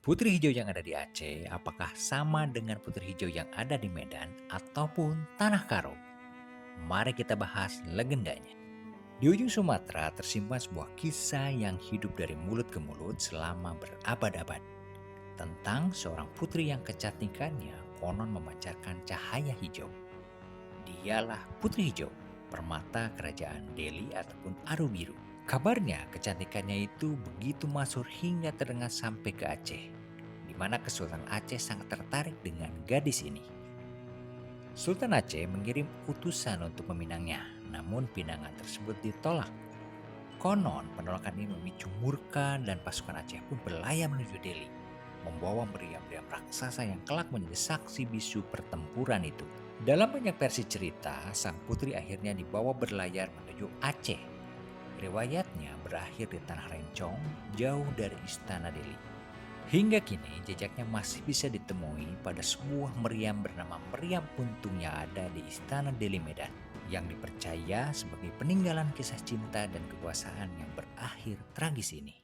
Putri hijau yang ada di Aceh apakah sama dengan putri hijau yang ada di Medan ataupun Tanah Karo? Mari kita bahas legendanya. Di ujung Sumatera tersimpan sebuah kisah yang hidup dari mulut ke mulut selama berabad-abad. Tentang seorang putri yang kecantikannya konon memancarkan cahaya hijau. Dialah Putri Hijau, permata kerajaan Delhi ataupun Aru Biru. Kabarnya kecantikannya itu begitu masyhur hingga terdengar sampai ke Aceh, di mana Kesultanan Aceh sangat tertarik dengan gadis ini. Sultan Aceh mengirim utusan untuk meminangnya, namun pinangan tersebut ditolak. Konon penolakan ini memicu murka dan pasukan Aceh pun berlayar menuju Delhi, membawa meriam-meriam raksasa yang kelak menjadi saksi bisu pertempuran itu. Dalam banyak versi cerita, sang putri akhirnya dibawa berlayar menuju Aceh. Riwayatnya berakhir di Tanah Rencong, jauh dari istana Delhi. Hingga kini jejaknya masih bisa ditemui pada sebuah meriam bernama Meriam Puntung yang ada di Istana Delhi Medan, yang dipercaya sebagai peninggalan kisah cinta dan kekuasaan yang berakhir tragis ini.